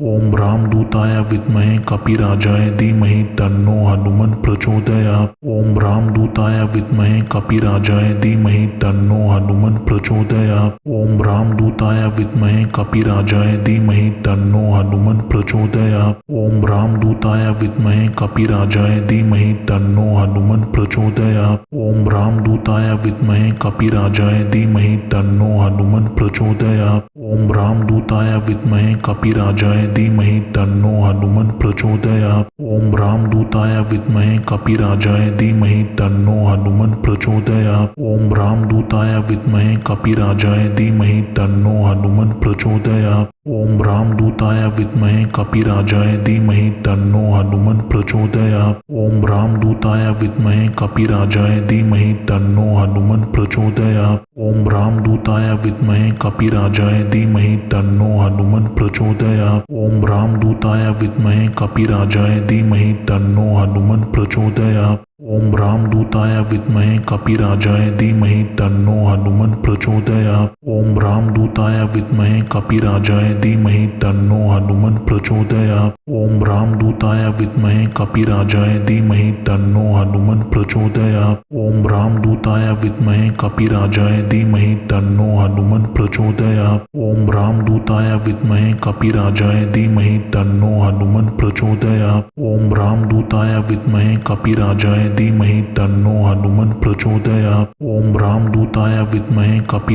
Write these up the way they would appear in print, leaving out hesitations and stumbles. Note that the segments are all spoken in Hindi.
ओम रामदूताय विद्महे कपिराजाय धीमहि तन्नो हनुमन् प्रचोदयात्। ओम रामदूताय विद्महे कपिराजाय धीमहि तन्नो हनुमन् प्रचोदयात्। ओम रामदूताय विद्महे कपिराजाय धीमहि तन्नो हनुमन् प्रचोदयात्। ओम रामदूताय विद्महे कपिराजाय धीमहि तन्नो हनुमन् प्रचोदयात्। ओम रामदूताय विद्महे कपिराजाय धीमहि तन्नो हनुमन् प्रचोदयात्। ओम रामदूताय विद्महे कपिराजाय धीमहि तन्नो हनुमन् प्रचोदयात्। ओम रामदूताय विद्महे कपिराजाय धीमहि तन्नो हनुमन् प्रचोदयात्। ओम रामदूताय विद्महे कपिराजाय धीमहि तन्नो हनुमन् प्रचोदयात्। ओम रामदूताय विद्महे कपिराजाय धीमहि तन्नो हनुमन् प्रचोदयात्। ओम रामदूताय विद्महे कपिराजाय धीमहि तन्नो हनुमन् प्रचोदयात्। ओम रामदूताय विद्महे कपिराजाय धीमहि तन्नो हनुमन् प्रचोदयात्। ओम रामदूताय विद्महे कपिराजाय धीमहि तन्नो हनुमन् प्रचोदयात्। ओम रामदूताय विद्महे कपिराजाय धीमहि तन्नो हनुमन् प्रचोदयात्। ओम रामदूताय विद्महे कपिराजाय धीमहि तन्नो हनुमन् प्रचोदयात्। ओम रामदूताय विद्महे कपिराजाय धीमहि तन्नो हनुमन् प्रचोदयात्। ओम रामदूताय विद्महे कपिराजाय धीमहि तन्नो हनुमन् प्रचोदयात्। ओम रामदूताय विद्महे कपिराजाय धीमहि तन्नो हनुमन् प्रचोदयात्। ओम रामदूताय विद्महे कपिराजाय धीमहि तन्नो हनुमन् प्रचोदयात्। ओम रामदूताय विद्महे कपिराजाय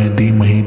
धीमहि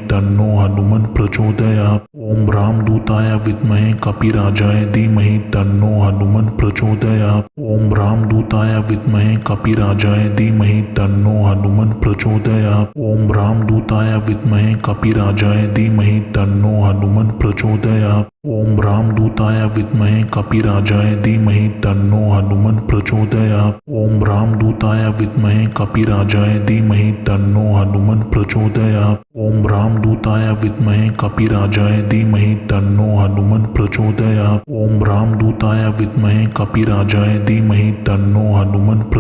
तन्नो हनुमन् प्रचोदयात्। ओम रामदूताय विद्महे कपिराजाय धीमहि तन्नो हनुमन् प्रचोदयात्। ओम रामदूताय विद्महे कपिराजाय धीमहि तन्नो हनुमन् प्रचोदयात्। ओम रामदूताय विद्महे कपिराजाय धीमहि तन्नो हनुमन् प्रचोदयात्। ओम रामदूताय विद्महे कपिराजाय धीमहि तन्नो हनुमन् प्रचोदयात्। ओम रामदूताय विद्महे कपिराजाय धीमहि तन्नो हनुमन् प्रचोदयात्। ओम रामदूताय विद्महे कपिराजाय धीमहि तन्नो हनुमन् प्रचोदयात्। ओम रामदूताय विद्महे कपिराजाय धीमहि तन्नो हनुमन् प्रचोदयात्। ओम रामदूताय विद्महे कपिराजाय धीमहि तन्नो हनुमन् प्रचोदयात्। ओम रामदूताय विद्महे कपिराजाय धीमहि तन्नो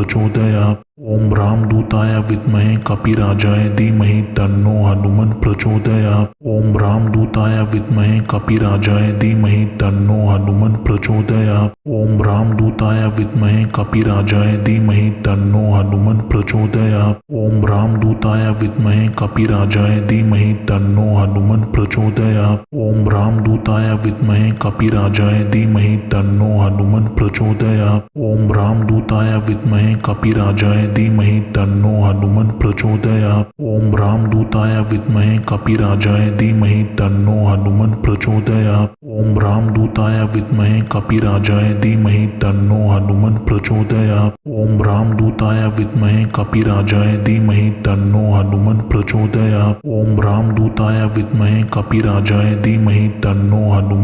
हनुमन् प्रचोदयात्। ओम रामदूताय विद्महे कपिराजाय धीमहि तन्नो हनुमन् प्रचोदयात्। ओम रामदूताय विद्महे कपिराजाय धीमहि तन्नो हनुमन् प्रचोदयात्। ओम रामदूताय विद्महे कपिराजाय धीमहि तन्नो हनुमन् प्रचोदयात्। ओम रामदूताय विद्महे कपिराजाय धीमहि तन्नो हनुमन् प्रचोदयात्। ओम रामदूताय विद्महे कपिराजाय धीमहि तन्नो हनुमन् प्रचोदयात्। ओम रामदूताय विद्महे कपिराजाय धीमहि तन्नो हनुमन् प्रचोदयात्। ओम रामदूताय विद्महे कपिराजाय धीमहि तन्नो हनुमन् प्रचोदयात्। ओम रामदूताय विद्महे कपिराजाय धीमहि तन्नो हनुमन् प्रचोदयात्। ओम रामदूताय विद्महे कपिराजाय धीमहि तन्नो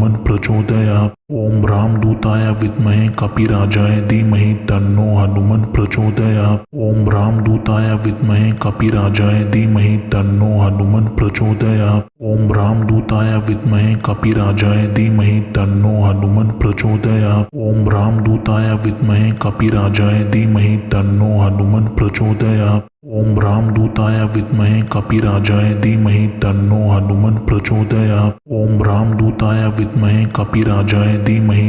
हनुमन् प्रचोदयात्। ओम रामदूताय विद्महे कपिराजाय धीमहि तन्नो हनुमन् प्रचोदयात्। ओम रामदूताय विद्महे कपिराजाय धीमहि तन्नो हनुमन् प्रचोदयात्। ओम रामदूताय विद्महे कपिराजाय धीमहि तन्नो हनुमन् प्रचोदयात्। ओम रामदूताय विद्महे कपिराजाय धीमहि तन्नो हनुमन् प्रचोदयात्। ओम रामदूताय विद्महे कपिराजाय धीमहि तन्नो हनुमन् प्रचोदयात्। ओम रामदूताय विद्महे कपिराजाय धीमहि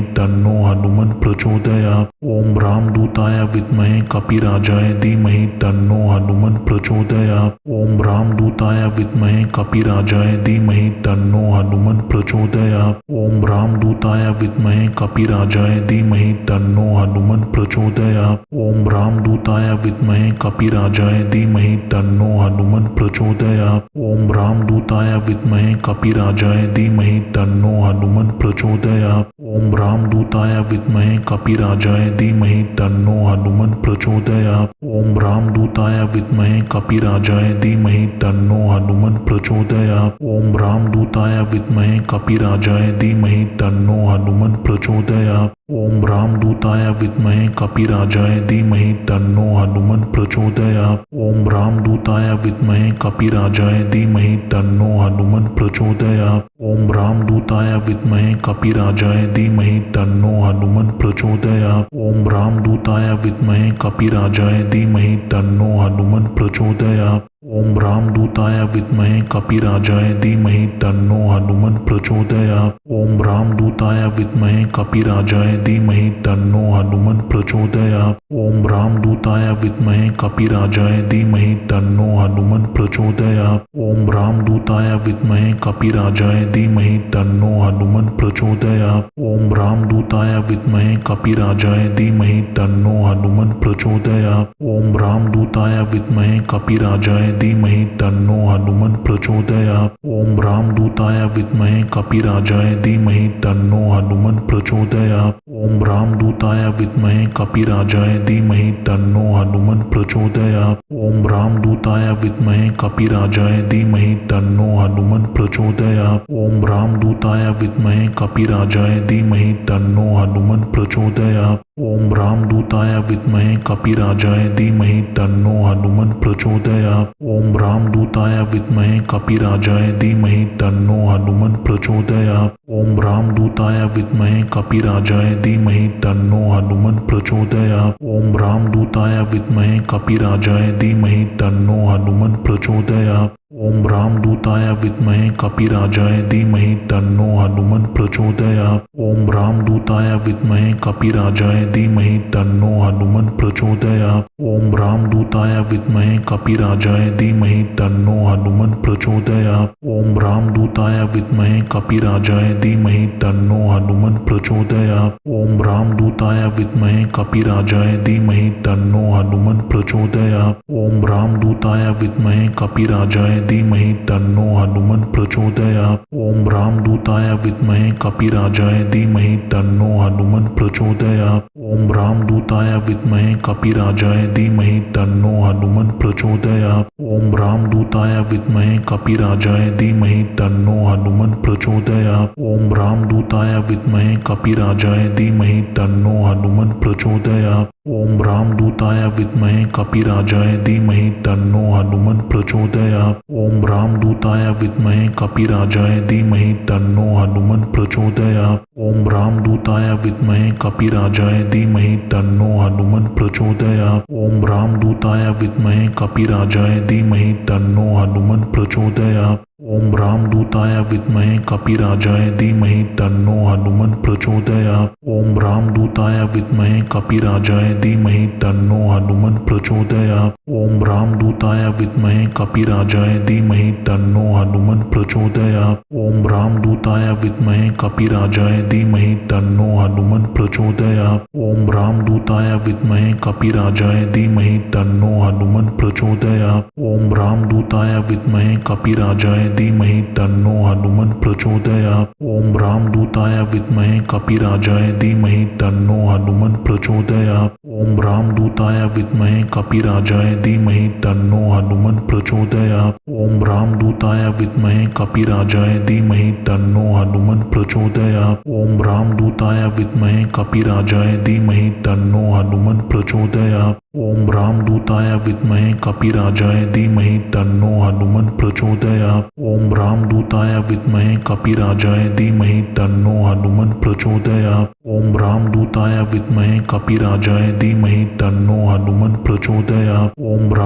तन्नो हनुमन् प्रचोदयात्। ओम रामदूताय विद्महे कपिराजाय धीमहि तन्नो हनुमन् प्रचोदयात्। ओम रामदूताय विद्महे कपिराजाय धीमहि तन्नो हनुमन् प्रचोदयात्। ओम रामदूताय विद्महे कपिराजाय धीमहि तन्नो हनुमन् प्रचोदयात्। ओम रामदूताय विद्महे कपिराजाय धीमहि तन्नो हनुमन् प्रचोदयात्। ओम रामदूताय विद्महे कपिराजाय धीमहि तन्नो हनुमन् प्रचोदयात्। ओम रामदूताय विद्महे कपिराजाय धीमहि तन्नो हनुमन् प्रचोदयात्। ओम रामदूताय विद्महे कपिराजाय धीमहि तन्नो हनुमन् प्रचोदयात्। ओम रामदूताय विद्महे कपिराजाय धीमहि तन्नो हनुमन् प्रचोदयात्। ओम रामदूताय विद्महे कपिराजाय धीमहि तन्नो हनुमन् प्रचोदयात्। ओम रामदूताय विद्महे कपिराजाय धीमहि तन्नो हनुमन् प्रचोदयात्। ओम रामदूताय विद्महे कपिराजाय धीमहि तन्नो हनुमन् प्रचोदयात्। ओम रामदूताय विद्महे कपिराजाय धीमहि तन्नो हनुमन् प्रचोदयात्। ओम रामदूताय विद्महे कपिराजाय धीमहि तन्नो हनुमन् प्रचोदयात्। ओम रामदूताय विद्महे कपिराजाय धीमहि तन्नो हनुमन् प्रचोदयात्। ओम रामदूताय विद्महे कपिराजाय धीमहि तन्नो हनुमन् प्रचोदयात्। ओम रामदूताय विद्महे कपिराजाय धीमहि तन्नो हनुमन् प्रचोदयात्। ओम रामदूताय विद्महे कपिराजाय धीमहि तन्नो हनुमन् प्रचोदयात्। ओम रामदूताय विद्महे कपिराजाय धीमहि तन्नो हनुमन् प्रचोदयात्। ओम रामदूताय विद्महे कपिराजाय धीमहि तन्नो हनुमन् प्रचोदयात्। ओम रामदूताय विद्महे कपिराजाय धीमहि तन्नो हनुमन् प्रचोदयात्। ओम रामदूताय विद्महे कपिराजाय धीमहि तन्नो हनुमन् प्रचोदयात्। ओम रामदूताय विद्महे कपिराजाय धीमहि तन्नो हनुमन् प्रचोदयात्। ओम रामदूताय विद्महे कपिराजाय धीमहि तन्नो हनुमन् प्रचोदयात्। ओम रामदूताय विद्महे कपिराजाय धीमहि तन्नो हनुमन् प्रचोदयात्। ओम रामदूताय विद्महे कपिराजाय धीमहि तन्नो हनुमन् प्रचोदयात्। ओम रामदूताय विद्महे कपिराजाय धीमहि तन्नो हनुमन् प्रचोदयात्। ओम रामदूताय विद्महे कपिराजाय धीमहि तन्नो हनुमन् प्रचोदयात्। ओम रामदूताय विद्महे कपिराजाय धीमहि तन्नो हनुमन् प्रचोदयात्। ओम रामदूताय विद्महे कपिराजाय धीमहि तन्नो हनुमन् प्रचोदयात्। ओम रामदूताय विद्महे कपिराजाय धीमहि तन्नो हनुमन् प्रचोदयात्। ओम रामदूताय विद्महे कपिराजाय धीमहि तन्नो हनुमन् प्रचोदयात्। ओम रामदूताय विद्महे कपिराजाय धीमहि तन्नो हनुमन् प्रचोदयात्। ओम रामदूताय विद्महे कपिराजाय धीमहि तन्नो हनुमन् प्रचोदयात्। ओम रामदूताय विद्महे कपिराजाय धीमहि तन्नो हनुमन् प्रचोदयात्। ओम रामदूताय विद्महे कपिराजाय धीमहि तन्नो हनुमन् प्रचोदयात्। ओम रामदूताय विद्महे कपिराजाय धीमहि तन्नो हनुमन् प्रचोदयात्। ओम रामदूताय विद्महे कपिराजाय धीमहि तन्नो हनुमन् प्रचोदयात्। ओम रामदूताय विद्महे कपिराजाय धीमहि तन्नो हनुमन् प्रचोदयात्। ओम रामदूताय विद्महे कपिराजाय धीमहि तन्नो हनुमन् प्रचोदयात्। ओम रामदूताय विद्महे कपिराजाय धीमहि तन्नो हनुमन् प्रचोदयात्। ओम रामदूताय विद्महे कपिराजाय धीमहि तन्नो हनुमन् प्रचोदयात्। ओम रामदूताय विद्महे कपिराजाय धीमहि तन्नो हनुमन् प्रचोदयात्। ओम रामदूताय विद्महे कपिराजाय धीमहि तन्नो हनुमन् प्रचोदयात्। ओम रामदूताय विद्महे कपिराजाय धीमहि तन्नो हनुमन् प्रचोदयात्। ओम रामदूताय विद्महे कपिराजाय धीमहि तन्नो हनुमन् प्रचोदयात्। ओम रामदूताय विद्महे कपिराजाय धीमहि तन्नो हनुमन् प्रचोदयात्। ओम रामदूताय विद्महे कपिराजाय धीमहि तन्नो हनुमन् प्रचोदयात्। ओम रामदूताय विद्महे कपिराजाय धीमहि तन्नो हनुमन् प्रचोदयात्। ओम रामदूताय विद्महे कपिराजाय धीमहि तन्नो हनुमन् प्रचोदयात्। ओम रामदूताय विद्महे कपिराजाय धीमहि तन्नो हनुमन् प्रचोदयात्। ओम रामदूताय विद्महे कपिराजाय धीमहि तन्नो हनुमन् प्रचोदयात्। ओम रामदूताय विद्महे कपिराजाय धीमहि तन्नो हनुमन् प्रचोदयात्। ओम रामदूताय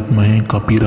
विद्महे कपिराजाय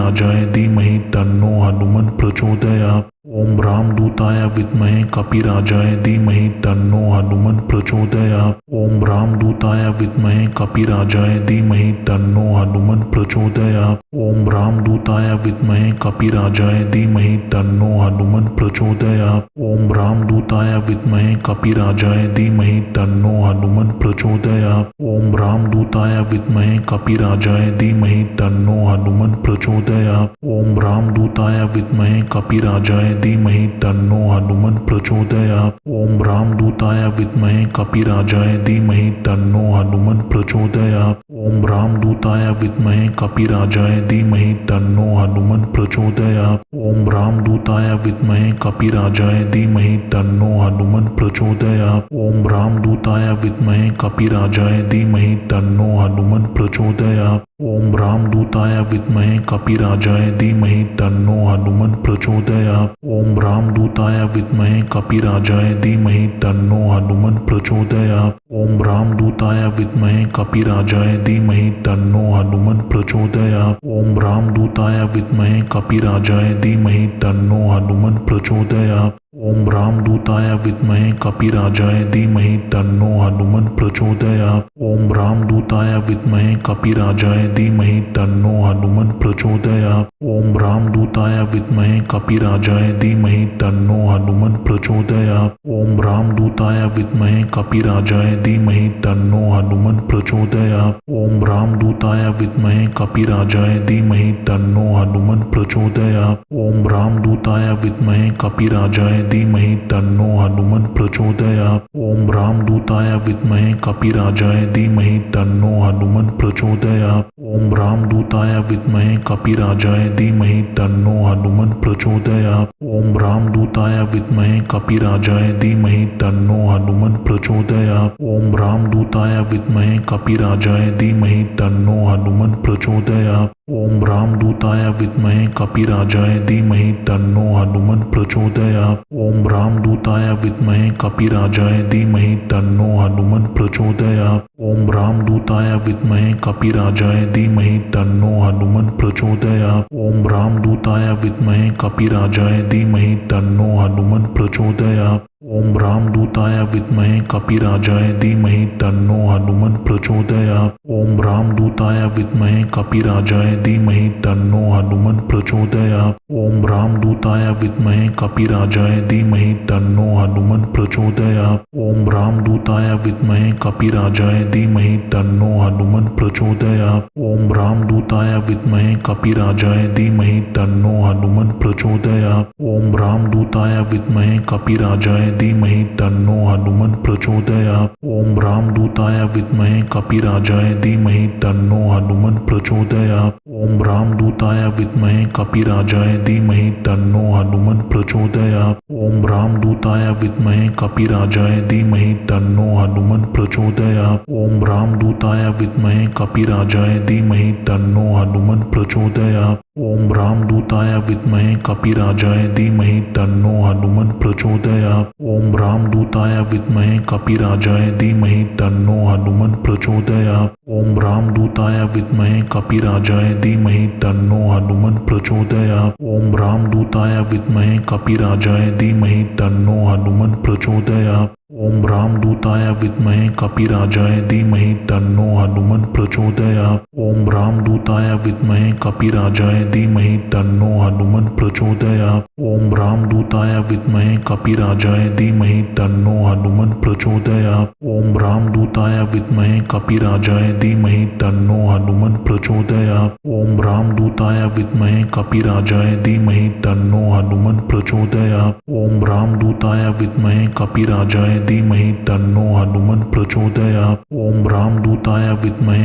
धीमहि तन्नो हनुमन् प्रचोदयात्। ओम रामदूताय विद्महे कपिराजाय धीमहि तन्नो हनुमन् प्रचोदयात्। ओम रामदूताय विद्महे कपिराजाय धीमहि तन्नो हनुमन् प्रचोदयात्। ओम रामदूताय विद्महे कपिराजाय धीमहि तन्नो हनुमन् प्रचोदयात्। ओम रामदूताय विद्महे कपिराजाय धीमहि तन्नो हनुमन् प्रचोदयात्। ओम रामदूताय विद्महे कपिराजाय धीमहि तन्नो हनुमन् प्रचोदयात्। ओम रामदूताय विद्महे कपिराजाय धीमहि तन्नो हनुमन् प्रचोदयात्। ओम रामदूताय विद्महे कपिराजाय धीमहि तन्नो हनुमन् प्रचोदयात्। ओम रामदूताय विद्महे कपिराजाय धीमहि तन्नो हनुमन् प्रचोदयात्। ओम रामदूताय विद्महे कपिराजाय धीमहि तन्नो हनुमन् प्रचोदयात्। ओम रामदूताय विद्महे कपिराजाय धीमहि तन्नो हनुमन् प्रचोदयात्। ओम रामदूताय विद्महे कपिराजाय धीमहि तन्नो हनुमन् प्रचोदयात्। ओम रामदूताय विद्महे कपिराजाय धीमहि तन्नो हनुमन् प्रचोदयात्। ओम रामदूताय विद्महे कपिराजाय धीमहि तन्नो हनुमन् प्रचोदयात्। ओम रामदूताय विद्महे कपिराजाय धीमहि तन्नो हनुमन् प्रचोदयात्। ओम रामदूताय विद्महे कपिराजाय धीमहि तन्नो हनुमन् प्रचोदयात्। ओम रामदूताय विद्महे कपिराजाय धीमहि तन्नो हनुमन् प्रचोदयात्। ओम रामदूताय विद्महे कपिराजाय धीमहि तन्नो हनुमन् प्रचोदयात्। ओम रामदूताय विद्महे कपिराजाय धीमहि तन्नो हनुमन् प्रचोदयात्। ओम रामदूताय विद्महे कपिराजाय धीमहि तन्नो हनुमन् प्रचोदयात्। ओम रामदूताय विद्महे कपिराजाय धीमहि तन्नो हनुमन् प्रचोदयात्। ओम रामदूताय विद्महे कपिराजाय धीमहि तन्नो हनुमन् प्रचोदयात्। ओम रामदूताय विद्महे कपिराजाय धीमहि तन्नो हनुमन् प्रचोदयात्। ओम रामदूताय विद्महे कपिराजाय धीमहि तन्नो हनुमन् प्रचोदयात्। ओम रामदूताय विद्महे कपिराजाय धीमहि तन्नो हनुमन् प्रचोदयात्। ओम रामदूताय विद्महे कपिराजाय धीमहि तन्नो हनुमन् प्रचोदयात्। ओम रामदूताय विद्महे कपिराजाय धीमहि तन्नो हनुमन् प्रचोदयात्। ओम रामदूताय विद्महे कपिराजाय धीमहि तन्नो हनुमन् प्रचोदयात्। ओम रामदूताय विद्महे कपिराजाय धीमहि तन्नो हनुमन् प्रचोदयात्। ओम रामदूताय विद्महे कपिराजाय धीमहि तन्नो हनुमन् प्रचोदयात्। ओम रामदूताय विद्महे कपिराजाय धीमहि तन्नो हनुमन् प्रचोदयात्। ओम रामदूताय विद्महे कपिराजाय धीमहि तन्नो हनुमन् प्रचोदयात्। ओम रामदूताय विद्महे कपिराजाय धीमहि तन्नो हनुमन् प्रचोदयात्। ओम रामदूताय विद्महे कपिराजाय धीमहि तन्नो हनुमन् प्रचोदयात्। ओम रामदूताय विद्महे कपिराजाय धीमहि तन्नो हनुमन् प्रचोदयात्। ओम रामदूताय विद्महे कपिराजाय धीमहि तन्नो हनुमन् प्रचोदयात्। ओम रामदूताय विद्महे कपिराजाय धीमहि तन्नो हनुमन् प्रचोदयात्। ओम रामदूताय विद्महे कपिराजाय धीमहि तन्नो हनुमन् प्रचोदयात्। ओम रामदूताय विद्महे कपिराजाय धीमहि तन्नो हनुमन् प्रचोदयात्। ओम रामदूताय विद्महे कपिराजाय धीमहि तन्नो हनुमन् प्रचोदयात्। ओम रामदूताय विद्महे कपिराजाय धीमहि तन्नो हनुमन् प्रचोदयात्। ओम रामदूताय विद्महे कपिराजाय धीमहि तन्नो हनुमन् प्रचोदयात्। ओम रामदूताय विद्महे कपिराजाय धीमहि तन्नो हनुमन् प्रचोदयात्। ओम रामदूताय विद्महे कपिराजाय धीमहि तन्नो हनुमन् प्रचोदयात्। ओम रामदूताय विद्महे कपिराजाय धीमहि तन्नो हनुमन् प्रचोदयात्। ओम रामदूताय विद्महे कपिराजाय धीमहि तन्नो हनुमन् प्रचोदयात्। ओम रामदूताय विद्महे कपिराजाय धीमहि तन्नो हनुमन् प्रचोदयात्। ओम रामदूताय विद्महे कपिराजाय धीमहि तन्नो हनुमन् प्रचोदयात्। ओम रामदूताय विद्महे कपिराजाय धीमहि तन्नो हनुमन् प्रचोदयात्। ओम रामदूताय विद्महे कपिराजाय धीमहि तन्नो हनुमन् प्रचोदयात्। ओम रामदूताय विद्महे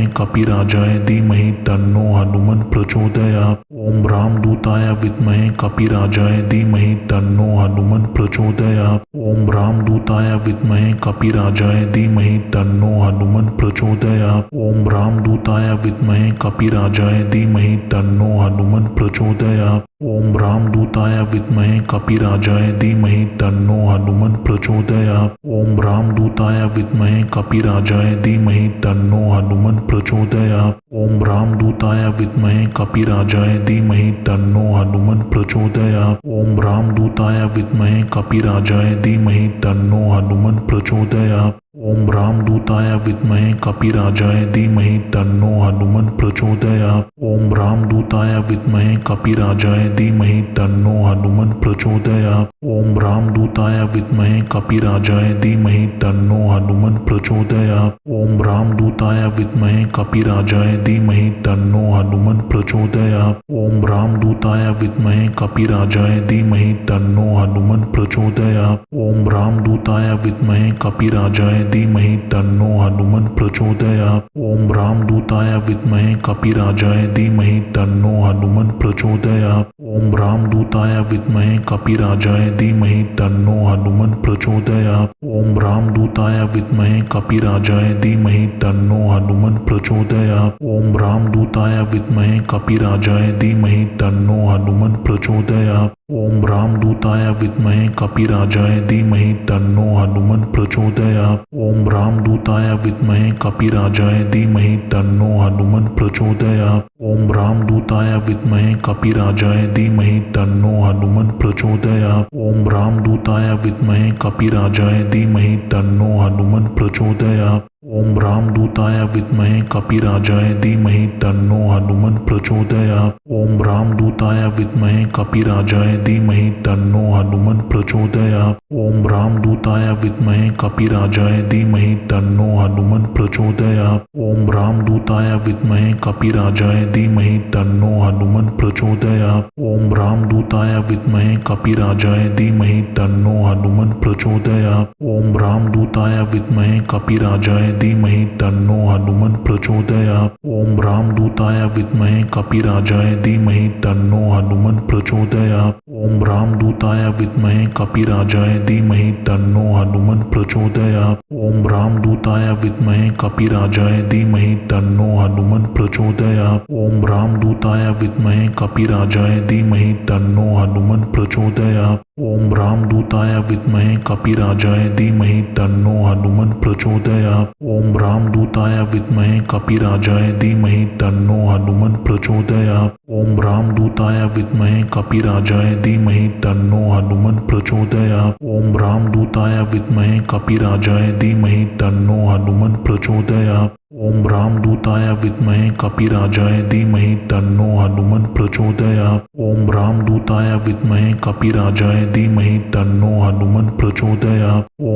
कपिराजाय धीमहि तन्नो हनुमन् प्रचोदयात्। ओम रामदूताय विद्महे कपिराजाय धीमहि तन्नो हनुमन् प्रचोदयात्। ओम रामदूताय विद्महे कपिराजाय धीमहि तन्नो हनुमन् प्रचोदयात्। ओम रामदूताय विद्महे कपिराजाय धीमहि तन्नो हनुमन् प्रचोदयात्। ओम रामदूताय विद्महे कपिराजाय धीमहि तन्नो हनुमन् प्रचोदयात्। ओम रामदूताय विद्महे कपिराजाय धीमहि तन्नो हनुमन् प्रचोदयात्। ओम रामदूताय विद्महे कपिराजाय धीमहि तन्नो हनुमन् प्रचोदयात्। ओम रामदूताय विद्महे कपिराजाय धीमहि तन्नो हनुमन् प्रचोदयात्। ओम रामदूताय विद्महे कपिराजाय धीमहि तन्नो हनुमन् प्रचोदयात्। ओम रामदूताय विद्महे कपिराजाय धीमहि तन्नो हनुमन् प्रचोदयात्। ओम रामदूताय विद्महे कपिराजाय धीमहि तन्नो हनुमन् प्रचोदयात्। ओम रामदूताय विद्महे कपिराजाय धीमहि तन्नो हनुमन् प्रचोदयात्। ओम रामदूताय विद्महे कपिराजाय धीमहि तन्नो हनुमन् प्रचोदयात्। ओम रामदूताय विद्महे कपिराजाय धीमहि तन्नो हनुमन् प्रचोदयात्। ओम रामदूताय विद्महे कपिराजाय धीमहि तन्नो हनुमन् प्रचोदयात्। ओम रामदूताय विद्महे कपिराजाय धीमहि तन्नो हनुमन् प्रचोदयात्। ओम रामदूताय विद्महे कपिराजाय धीमहि तन्नो हनुमन् प्रचोदयात्। ओम रामदूताय विद्महे कपिराजाय धीमहि तन्नो हनुमन् प्रचोदयात्। ओम रामदूताय विद्महे कपिराजाय धीमहि तन्नो हनुमन् प्रचोदयात्। ओम रामदूताय विद्महे कपिराजाय धीमहि तन्नो हनुमन् प्रचोदयात्। ओम रामदूताय विद्महे कपिराजाय धीमहि तन्नो हनुमन् प्रचोदयात्। ओम रामदूताय विद्महे कपिराजाय धीमहि तन्नो हनुमन् प्रचोदयात्। ओम रामदूताय विद्महे कपिराजाय धीमहि तन्नो हनुमन् प्रचोदयात्। ओम रामदूताय विद्महे कपिराजाय धीमहि तन्नो हनुमन् प्रचोदयात्। ओम रामदूताय विद्महे कपिराजाय धीमहि तन्नो हनुमन् प्रचोदयात्। ओम रामदूताय विद्महे कपिराजाय धीमहि तन्नो हनुमन् प्रचोदयात्। ओम रामदूताय विद्महे कपिराजाय धीमहि तन्नो हनुमन् प्रचोदयात्। ओम रामदूताय विद्महे कपिराजाय धीमहि तन्नो हनुमन् प्रचोदयात्। ओम रामदूताय विद्महे कपिराजाय धीमहि तन्नो हनुमन् प्रचोदयात्। ओम रामदूताय विद्महे कपिराजाय धीमहि तन्नो हनुमन् प्रचोदयात्। ओम रामदूताय विद्महे कपिराजाय धीमहि तन्नो हनुमन् प्रचोदयात्। ओम रामदूताय विद्महे कपिराजाय धीमहि तन्नो हनुमन् प्रचोदयात्। ओम रामदूताय विद्महे कपिराजाय धीमहि तन्नो हनुमन् प्रचोदयात्। ओम रामदूताय विद्महे कपिराजाय धीमहि तन्नो हनुमन् प्रचोदयात्। ओम रामदूताय विद्महे कपिराजाय धीमहि तन्नो हनुमन् प्रचोदयात्। ओम रामदूताय विद्महे कपिराजाय धीमहि तन्नो हनुमन् प्रचोदयात्। ओम रामदूताय विद्महे कपिराजाय धीमहि तन्नो हनुमन् प्रचोदयात्। ओम रामदूताय विद्महे कपिराजाय धीमहि तन्नो हनुमन् प्रचोदयात्।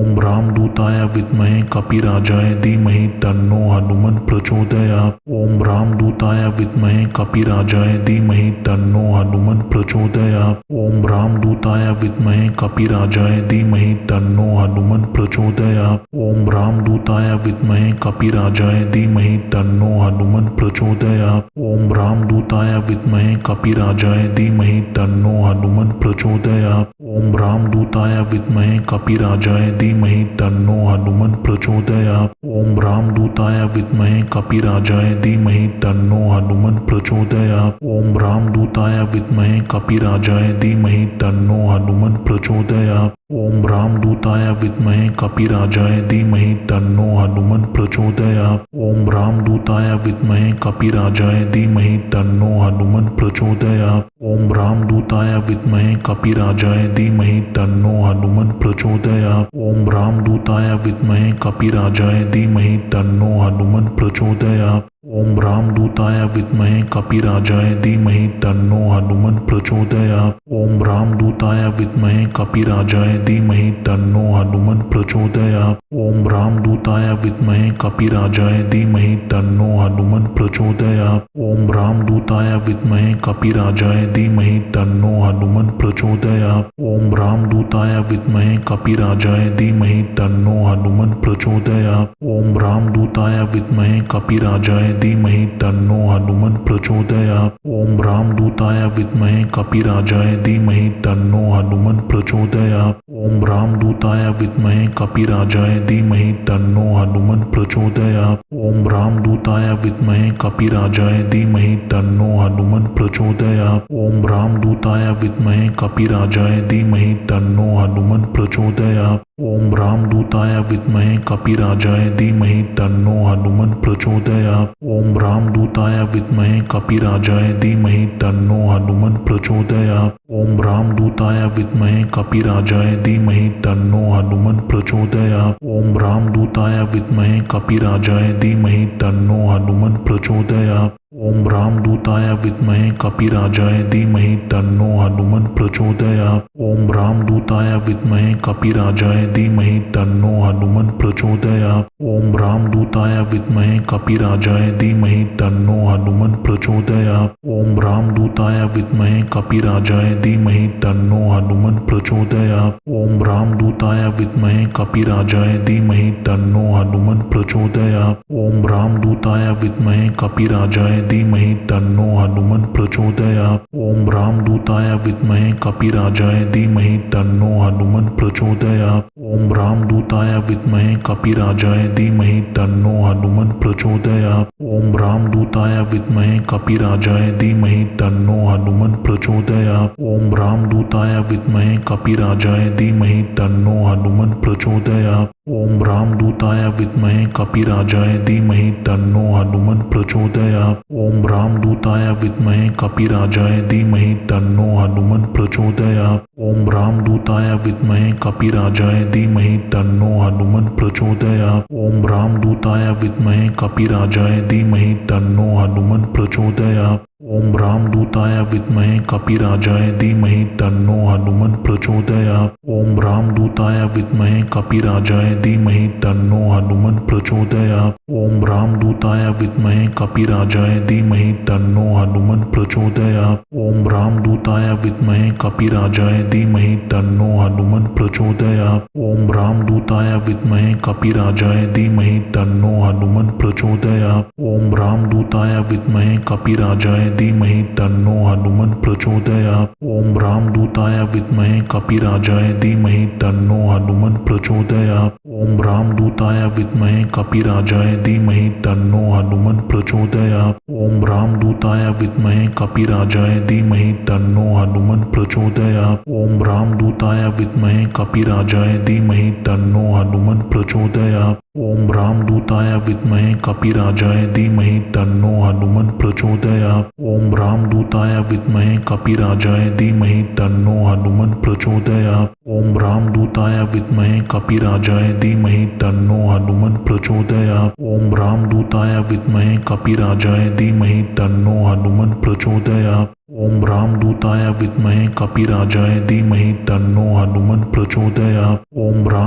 ओम रामदूताय विद्महे कपिराजाय धीमहि तन्नो हनुमन् प्रचोदयात्। ओम रामदूताय विद्महे कपिराजाय धीमहि तन्नो हनुमन् प्रचोदयात्। ओम रामदूताय विद्महे कपिराजाय धीमहि तन्नो हनुमन् प्रचोदयात्। ओम रामदूताय विद्महे कपिराजाय धीमहि तन्नो हनुमन् प्रचोदयात्। ओम रामदूताय विद्महे कपिराजाय धीमहि तन्नो हनुमन् प्रचोदयात्। ओम रामदूताय विद्महे कपिराजाय धीमहि तन्नो हनुमन् प्रचोदयात्। ओम रामदूताय विद्महे कपिराजाय धीमहि तन्नो हनुमन् प्रचोदयात्। ओम रामदूताय विद्महे कपिराजाय धीमहि तन्नो हनुमन् प्रचोदयात्। ओम रामदूताय विद्महे कपिराजाय धीमहि तन्नो हनुमन् प्रचोदयात्। ओम रामदूताय विद्महे कपिराजाय धीमहि तन्नो हनुमन् प्रचोदयात्। ओम रामदूताय विद्महे कपिराजाय धीमहि तन्नो हनुमन् प्रचोदयात्। ओम रामदूताय विद्महे कपिराजाय धीमहि तन्नो हनुमन् प्रचोदयात्। ओम रामदूताय विद्महे कपिराजाय धीमहि तन्नो हनुमन् प्रचोदयात्। ओम रामदूताय विद्महे कपिराजाय धीमहि तन्नो हनुमन् प्रचोदयात्। ओम रामदूताय विद्महे कपिराजाय धीमहि तन्नो हनुमन् प्रचोदयात्। ओम रामदूताय विद्महे कपिराजाय धीमहि तन्नो हनुमन् प्रचोदयात्। ओम रामदूताय विद्महे कपिराजाय धीमहि तन्नो हनुमन् प्रचोदयात्। ओम रामदूताय विद्महे कपिराजाय धीमहि तन्नो हनुमन् प्रचोदयात्। ओम रामदूताय विद्महे कपिराजाय धीमहि तन्नो हनुमन् प्रचोदयात्। ओम रामदूताय विद्महे कपिराजाय धीमहि तन्नो हनुमन् प्रचोदयात्। ओम रामदूताय विद्महे कपिराजाय धीमहि तन्नो हनुमन् प्रचोदयात्। ओम रामदूताय विद्महे कपिराजाय धीमहि तन्नो हनुमन् प्रचोदयात्। ओम रामदूताय विद्महे कपिराजाय धीमहि तन्नो हनुमन् प्रचोदयात्। ओम रामदूताय विद्महे कपिराजाय धीमहि तन्नो हनुमन् प्रचोदयात्। ओम रामदूताय विद्महे कपिराजाय धीमहि तन्नो हनुमन् प्रचोदयात्। ओम रामदूताय विद्महे कपिराजाय धीमहि तन्नो हनुमन् प्रचोदयात्। ओम रामदूताय विद्महे कपिराजाय धीमहि तन्नो हनुमन् प्रचोदयात्। ओम रामदूताय विद्महे कपिराजाय धीमहि तन्नो हनुमन् प्रचोदयात्। ओम रामदूताय विद्महे कपिराजाय धीमहि तन्नो हनुमन् प्रचोदयात्। ओम रामदूताय विद्महे कपिराजाय धीमहि तन्नो हनुमन् प्रचोदयात्। ओम रामदूताय विद्महे कपिराजाय धीमहि तन्नो हनुमन् प्रचोदयात्। ओम रामदूताय विद्महे कपिराजाय धीमहि तन्नो हनुमन् प्रचोदयात्। ओम रामदूताय विद्महे कपिराजाय धीमहि तन्नो हनुमन् प्रचोदयात्। ओम रामदूताय विद्महे कपिराजाय धीमहि तन्नो हनुमन् प्रचोदयात्। ओम रामदूताय विद्महे कपिराजाय धीमहि तन्नो हनुमन् प्रचोदयात्। ओम रामदूताय विद्महे कपिराजाय धीमहि तन्नो हनुमन् प्रचोदयात्। ओम रामदूताय विद्महे कपिराजाय धीमहि तन्नो हनुमन् प्रचोदयात्। ओम रामदूताय विद्महे कपिराजाय धीमहि तन्नो हनुमन् प्रचोदयात्। ओम रामदूताय विद्महे कपिराजाय धीमहि तन्नो हनुमन् प्रचोदयात्। ओम रामदूताय विद्महे कपिराजाय धीमहि तन्नो हनुमन् प्रचोदयात्। ओम रामदूताय विद्महे कपिराजाय धीमहि तन्नो हनुमन् प्रचोदयात्। ओम रामदूताय विद्महे कपिराजाय धीमहि तन्नो हनुमन् प्रचोदयात्। ओम रामदूताय विद्महे कपिराजाय धीमहि तन्नो हनुमन् प्रचोदयात्। ओम रामदूताय विद्महे कपिराजाय धीमहि तन्नो हनुमन् प्रचोदयात्। ओम रामदूताय विद्महे कपिराजाय धीमहि तन्नो हनुमन् प्रचोदयात्। ओम रामदूताय विद्महे कपिराजाय धीमहि तन्नो हनुमन् प्रचोदयात्। ओम रामदूताय विद्महे कपिराजाय धीमहि तन्नो हनुमन् प्रचोदयात्। ओम रामदूताय विद्महे कपिराजाय धीमहि तन्नो हनुमन् प्रचोदयात्। ओम रामदूताय विद्महे कपिराजाय धीमहि तन्नो हनुमन् प्रचोदयात्। ओम रामदूताय विद्महे कपिराजाय धीमहि तन्नो हनुमन् प्रचोदयात्। ओम रामदूताय विद्महे कपिराजाय धीमहि तन्नो हनुमन् प्रचोदयात्। ओम रामदूताय विद्महे कपिराजाय धीमहि तन्नो हनुमन् प्रचोदयात्। ओम रामदूताय विद्महे कपिराजाय धीमहि तन्नो हनुमन् प्रचोदयात्। ओम रामदूताय विद्महे कपिराजाय धीमहि तन्नो हनुमन् प्रचोदयात्। ओम रामदूताय विद्महे कपिराजाय धीमहि तन्नो हनुमन् प्रचोदयात्। ओम रामदूताय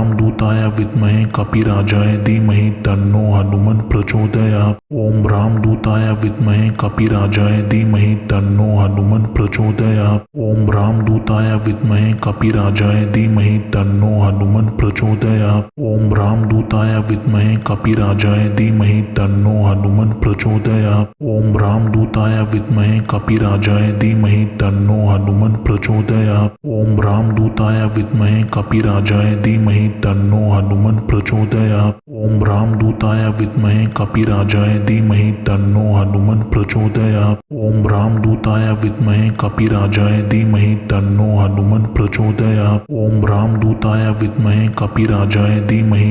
विद्महे कपिराजाय धीमहि तन्नो हनुमन् प्रचोदयात्। ओम रामदूताय विद्महे कपिराजाय धीमहि तन्नो हनुमन् प्रचोदयात्। ओम रामदूताय विद्महे कपिराजाय धीमहि तन्नो हनुमन् प्रचोदयात्। ओम रामदूताय विद्महे कपिराजाय धीमहि तन्नो हनुमन् प्रचोदयात्। ओम रामदूताय विद्महे कपिराजाय धीमहि तन्नो हनुमन् प्रचोदयात्। ओम रामदूताय विद्महे कपिराजाय धीमहि तन्नो हनुमन् प्रचोदयात्। ओम रामदूताय विद्महे कपिराजाय धीमहि तन्नो हनुमन् प्रचोदयात्। ओम रामदूताय विद्महे कपिराजाय धीमहि तन्नो हनुमन् प्रचोदयात्। ओम रामदूताय विद्महे कपिराजाय धीमहि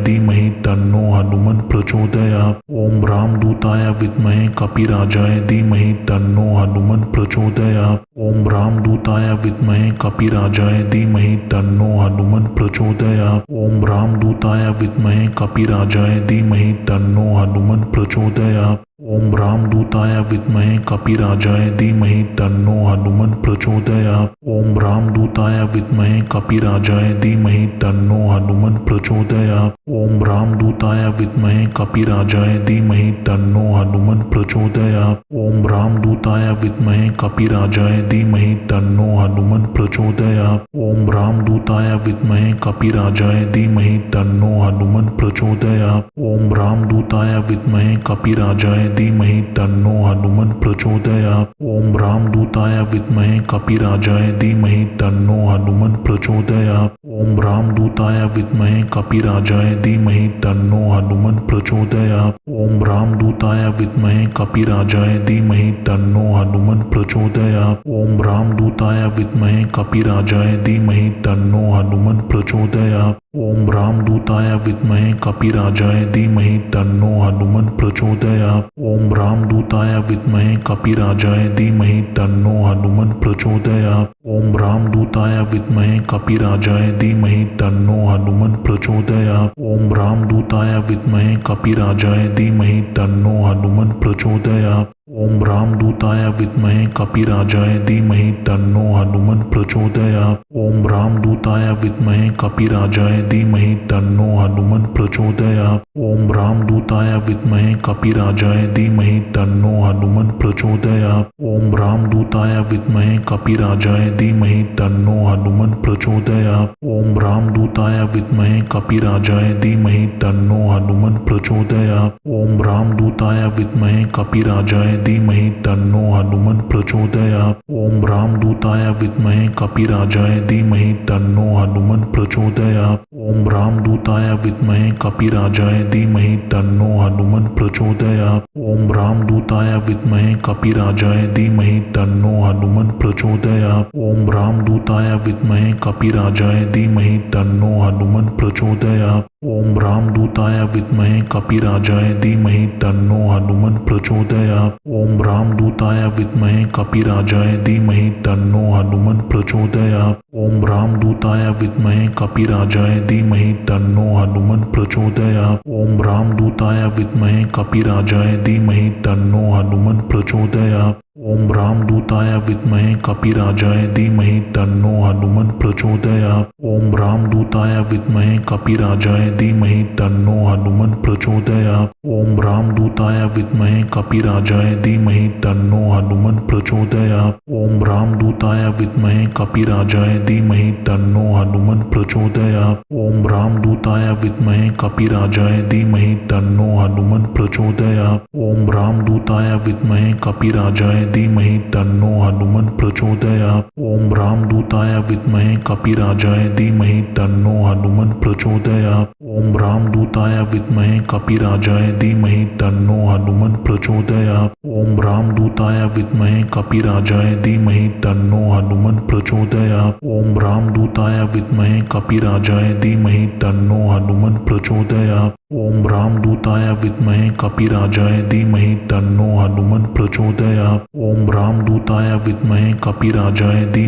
तन्नो हनुमन् प्रचोदयात्। ओम रामदूताय विद्महे कपिराजाय धीमहि तन्नो हनुमन् प्रचोदयात्। ओम रामदूताय विद्महे कपिराजाय धीमहि तन्नो हनुमन् प्रचोदयात्। ओम रामदूताय विद्महे कपिराजाय धीमहि तन्नो हनुमन् प्रचोदयात्। ओम रामदूताय विद्महे कपिराजाय धीमहि तन्नो हनुमन् प्रचोदयात्। ओम रामदूताय विद्महे कपिराजाय धीमहि तन्नो हनुमन् प्रचोदयात्। ओम रामदूताय विद्महे कपिराजाय धीमहि तन्नो हनुमन् प्रचोदयात्। ओम रामदूताय विद्महे कपिराजाय धीमहि तन्नो हनुमन् प्रचोदयात्। ओम रामदूताय विद्महे कपिराजाय धीमहि तन्नो हनुमन् प्रचोदयात्। ओम रामदूताय विद्महे कपिराजाय धीमहि तन्नो हनुमन् प्रचोदयात्। ओम रामदूताय विद्महे कपिराजाय धीमहि तन्नो हनुमन् प्रचोदयात्। ओम रामदूताय विद्महे कपिराजाय धीमहि तन्नो हनुमन् प्रचोदयात्। ओम रामदूताय विद्महे कपिराजाय धीमहि तन्नो हनुमन् प्रचोदयात्। ओम रामदूताय विद्महे कपिराजाय धीमहि तन्नो हनुमन् प्रचोदयात्। ओम रामदूताय विद्महे कपिराजाय धीमहि तन्नो हनुमन् प्रचोदयात्। ओम रामदूताय विद्महे कपिराजाय धीमहि तन्नो हनुमन् प्रचोदयात्। ओम रामदूताय विद्महे कपिराजाय धीमहि तन्नो हनुमन् प्रचोदयात्। ओम रामदूताय विद्महे कपिराजाय धीमहि तन्नो हनुमन् प्रचोदयात्। ओम रामदूताय विद्महे कपिराजाय धीमहि तन्नो हनुमन् प्रचोदयात्। ओम रामदूताय विद्महे कपिराजाय धीमहि तन्नो हनुमन् प्रचोदयात्। ओम रामदूताय विद्महे कपिराजाय धीमहि तन्नो हनुमन् प्रचोदयात्। ओम रामदूताय विद्महे कपिराजाय धीमहि तन्नो हनुमन् प्रचोदयात्। ओम रामदूताय विद्महे कपिराजाय धीमहि तन्नो हनुमन् प्रचोदयात्। ओम रामदूताय विद्महे कपिराजाय धीमहि तन्नो हनुमन् प्रचोदयात्। ओम रामदूताय विद्महे कपिराजाय धीमहि तन्नो हनुमन् प्रचोदयात्। ओम रामदूताय विद्महे कपिराजाय धीमहि तन्नो हनुमन् प्रचोदयात्। ओम रामदूताय विद्महे कपिराजाय धीमहि तन्नो हनुमन् प्रचोदयात्। ओम रामदूताय विद्महे कपिराजाय धीमहि तन्नो हनुमन् प्रचोदयात्। ओम रामदूताय विद्महे कपिराजाय धीमहि तन्नो हनुमन् प्रचोदयात्। ओम रामदूताय विद्महे कपिराजाय धीमहि तन्नो हनुमन् प्रचोदयात्। ओम रामदूताय विद्महे कपिराजाय धीमहि तन्नो हनुमन् प्रचोदयात्। ओम रामदूताय विद्महे कपिराजाय धीमहि तन्नो हनुमन् प्रचोदयात्। ओम रामदूताय विद्महे कपिराजाय धीमहि तन्नो हनुमन् प्रचोदयात्। ओम रामदूताय विद्महे कपिराजाय धीमहि तन्नो हनुमन् प्रचोदयात्। ओम रामदूताय विद्महे कपिराजाय धीमहि तन्नो हनुमन् प्रचोदयात्। ओम रामदूताय विद्महे कपिराजाय धीमहि तन्नो हनुमन् प्रचोदयात्। ओम रामदूताय विद्महे कपिराजाय धीमहि तन्नो हनुमन् प्रचोदयात्। ओम रामदूताय विद्महे कपिराजाय धीमहि तन्नो हनुमन् प्रचोदयात्। ओम रामदूताय विद्महे कपिराजाय धीमहि तन्नो हनुमन् प्रचोदयात्। ओम रामदूताय विद्महे कपिराजाय धीमहि तन्नो हनुमन् प्रचोदयात्। ओम रामदूताय विद्महे कपिराजाय धीमहि तन्नो हनुमन् प्रचोदयात्। ओम रामदूताय विद्महे कपिराजाय धीमहि तन्नो हनुमन् प्रचोदयात्। ओम रामदूताय विद्महे कपिराजाय धीमहि तन्नो हनुमन् प्रचोदयात्। ओम रामदूताय विद्महे कपिराजाय धीमहि तन्नो हनुमन् प्रचोदयात्। ओम रामदूताय विद्महे कपिराजाय धीमहि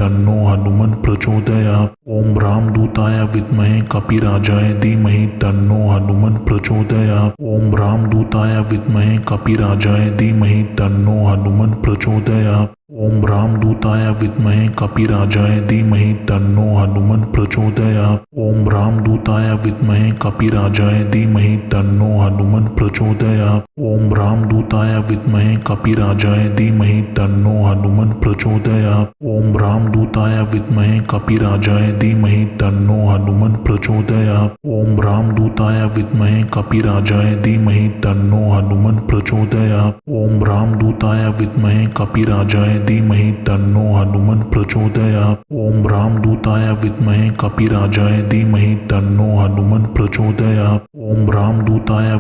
तन्नो हनुमन् प्रचोदयात्। ओम रामदूताय विद्महे कपिराजाय धीमहि तन्नो हनुमन् प्रचोदयात्। ओम रामदूताय विद्महे कपिराजाय धीमहि तन्नो हनुमन् प्रचोदयात्। ओम रामदूताय विद्महे कपिराजाय धीमहि तन्नो हनुमन् प्रचोदयात्। ओम रामदूताय विद्महे कपिराजाय धीमहि तन्नो हनुमन् प्रचोदयात्। ओम रामदूताय विद्महे कपिराजाय धीमहि तन्नो हनुमन् प्रचोदयात्। ओम रामदूताय विद्महे कपिराजाय धीमहि तन्नो हनुमन् प्रचोदयात्। ओम रामदूताय विद्महे कपिराजाय धीमहि तन्नो हनुमन् प्रचोदयात्। ओम रामदूताय विद्महे कपिराजाय धीमहि तन्नो हनुमन् प्रचोदयात्। ओम रामदूताय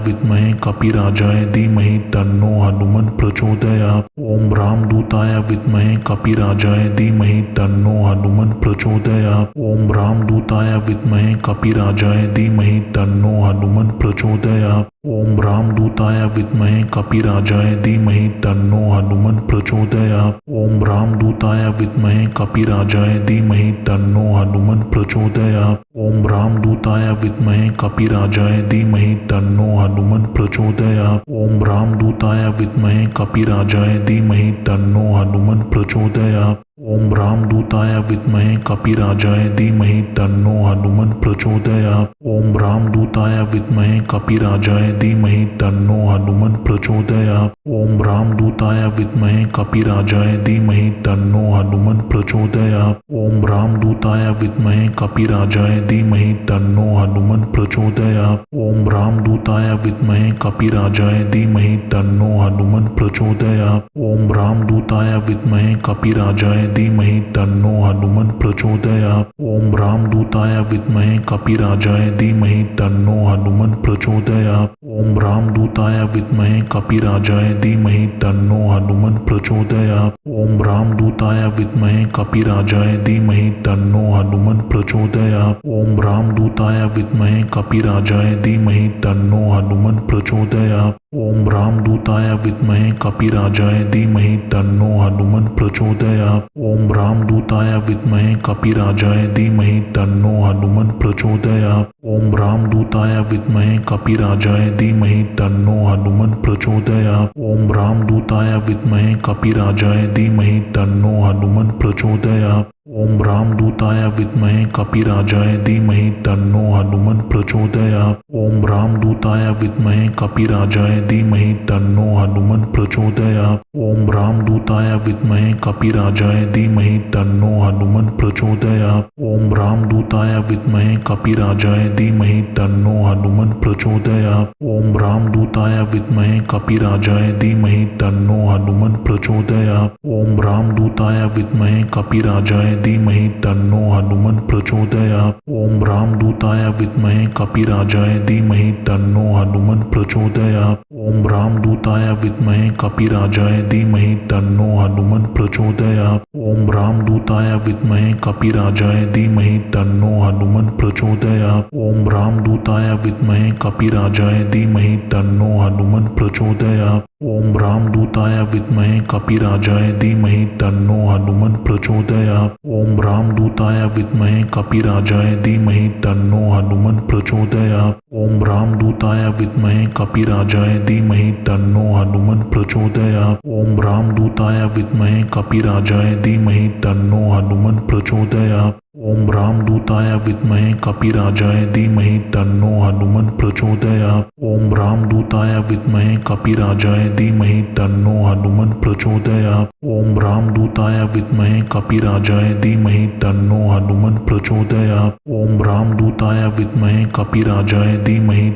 विद्महे कपिराजाय धीमहि तन्नो हनुमन् प्रचोदयात्। ओम रामदूताय विद्महे कपिराजाय धीमहि तन्नो हनुमन् प्रचोदयात्। ओम रामदूताय विद्महे कपिराजाय धीमहि तन्नो हनुमन् प्रचोदयात्। ओम रामदूताय विद्महे कपिराजाय धीमहि तन्नो हनुमन् प्रचोदयात्। ओम रामदूताय विद्महे कपिराजाय धीमहि तन्नो हनुमन् प्रचोदयात्। ओम रामदूताय विद्महे कपिराजाय धीमहि तन्नो हनुमन् प्रचोदयात्। ओम रामदूताय विद्महे कपिराजाय धीमहि तन्नो हनुमन् प्रचोदयात्। ओम रामदूताय विद्महे कपिराजाय धीमहि तन्नो हनुमन् प्रचोदयात्। ओम रामदूताय विद्महे कपिराजाय धीमहि तन्नो हनुमन् प्रचोदयात्। ओम रामदूताय विद्महे कपिराजाय धीमहि तन्नो हनुमन् प्रचोदयात्। ओम रामदूताय विद्महे कपिराजाय धीमहि तन्नो हनुमन् प्रचोदयात्। ओम रामदूताय विद्महे कपिराजाय धीमहि तन्नो हनुमन् प्रचोदयात्। ओम रामदूताय विद्महे कपिराजाय धीमहि तन्नो हनुमन् प्रचोदयात्। ओम रामदूताय विद्महे कपिराजाय धीमहि तन्नो हनुमन् प्रचोदयात्। ओम रामदूताय विद्महे कपिराजाय धीमहि तन्नो हनुमन् प्रचोदयात्। ओम रामदूताय विद्महे कपिराजाय धीमहि तन्नो हनुमन् प्रचोदयात्। ओम रामदूताय विद्महे कपिराजाय धीमहि तन्नो हनुमन् प्रचोदयात्। ओम रामदूताय विद्महे कपिराजाय धीमहि तन्नो हनुमन् प्रचोदयात्। ओम रामदूताय विद्महे कपिराजाय धीमहि तन्नो हनुमन् प्रचोदयात्। ओम रामदूताय विद्महे कपिराजाय धीमहि तन्नो हनुमन् प्रचोदयात्। ओम रामदूताय विद्महे कपिराजाय धीमहि तन्नो हनुमन् प्रचोदयात्। ओम रामदूताय विद्महे कपिराजाय धीमहि तन्नो हनुमन् प्रचोदयात्। ओम रामदूताय विद्महे कपिराजाय धीमहि तन्नो हनुमन् प्रचोदयात्। ओम रामदूताय विद्महे कपिराजाय धीमहि तन्नो हनुमन् प्रचोदयात्। ओम रामदूताय विद्महे कपिराजाय धीमहि तन्नो हनुमन् प्रचोदयात्। ओम रामदूताय विद्महे कपिराजाय धीमहि तन्नो हनुमन् प्रचोदयात्। ओम रामदूताय विद्महे कपिराजाय धीमहि तन्नो हनुमन् प्रचोदयात्। ओम रामदूताय विद्महे कपिराजाय धीमहि तन्नो हनुमन् प्रचोदयात्। ओम रामदूताय विद्महे कपिराजाय धीमहि तन्नो हनुमन् प्रचोदयात्। ओम रामदूताय विद्महे कपिराजाय धीमहि तन्नो हनुमन् प्रचोदयात्। ओम रामदूताय विद्महे कपिराजाय धीमहि तन्नो हनुमन् प्रचोदयात्। ओम रामदूताय विद्महे कपिराजाय धीमहि तन्नो हनुमन् प्रचोदयात्। ओम रामदूताय विद्महे कपिराजाय धीमहि तन्नो हनुमन् प्रचोदयात्। ओम रामदूताय विद्महे कपिराजाय धीमहि तन्नो हनुमन् प्रचोदयात्। ओम रामदूताय विद्महे कपिराजाय धीमहि तन्नो हनुमन् प्रचोदयात्। ओम रामदूताय विद्महे कपिराजाय धीमहि तन्नो हनुमन् प्रचोदयात्। ओम रामदूताय विद्महे कपिराजाय धीमहि तन्नो हनुमन् प्रचोदयात्। ओम रामदूताय विद्महे कपिराजाय धीमहि तन्नो हनुमन् प्रचोदयात्। ओम रामदूताय विद्महे कपिराजाय धीमहि तन्नो हनुमन् प्रचोदयात्। ओम रामदूताय विद्महे कपिराजाय धीमहि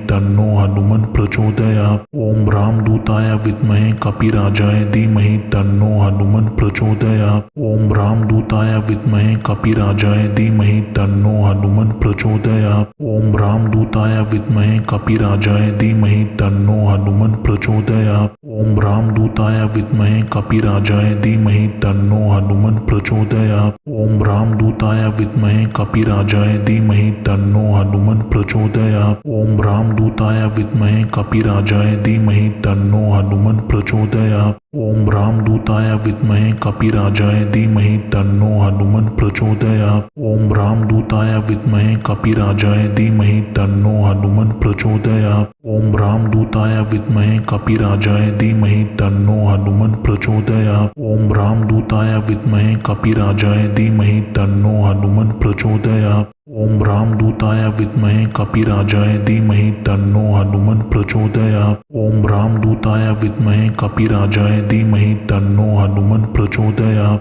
तन्नो हनुमन् प्रचोदयात्। ओम रामदूताय विद्महे कपिराजाय धीमहि तन्नो हनुमन् प्रचोदयात्। ओम रामदूताय विद्महे कपिराजाय धीमहि तन्नो हनुमन् प्रचोदयात्। ओम रामदूताय विद्महे कपिराजाय धीमहि तन्नो हनुमन् प्रचोदयात्। ओम रामदूताय विद्महे कपिराजाय धीमहि तन्नो हनुमन् प्रचोदयात्। ओम रामदूताय विद्महे कपिराजाय धीमहि तन्नो हनुमन् प्रचोदयात्। ओम रामदूताय विद्महे कपिराजाय धीमहि तन्नो हनुमन् प्रचोदयात्। ओम रामदूताय विद्महे कपिराजाय धीमहि तन्नो हनुमन् प्रचोदयात्। ओम रामदूताय विद्महे कपिराजाय धीमहि तन्नो हनुमन् प्रचोदयात्। ओम रामदूताय विद्महे कपिराजाय धीमहि तन्नो हनुमन् प्रचोदयात्। ओम रामदूताय विद्महे कपिराजाय धीमहि तन्नो हनुमन् प्रचोदयात्। ओम रामदूताय विद्महे कपिराजाय धीमहि तन्नो हनुमन् प्रचोदयात्।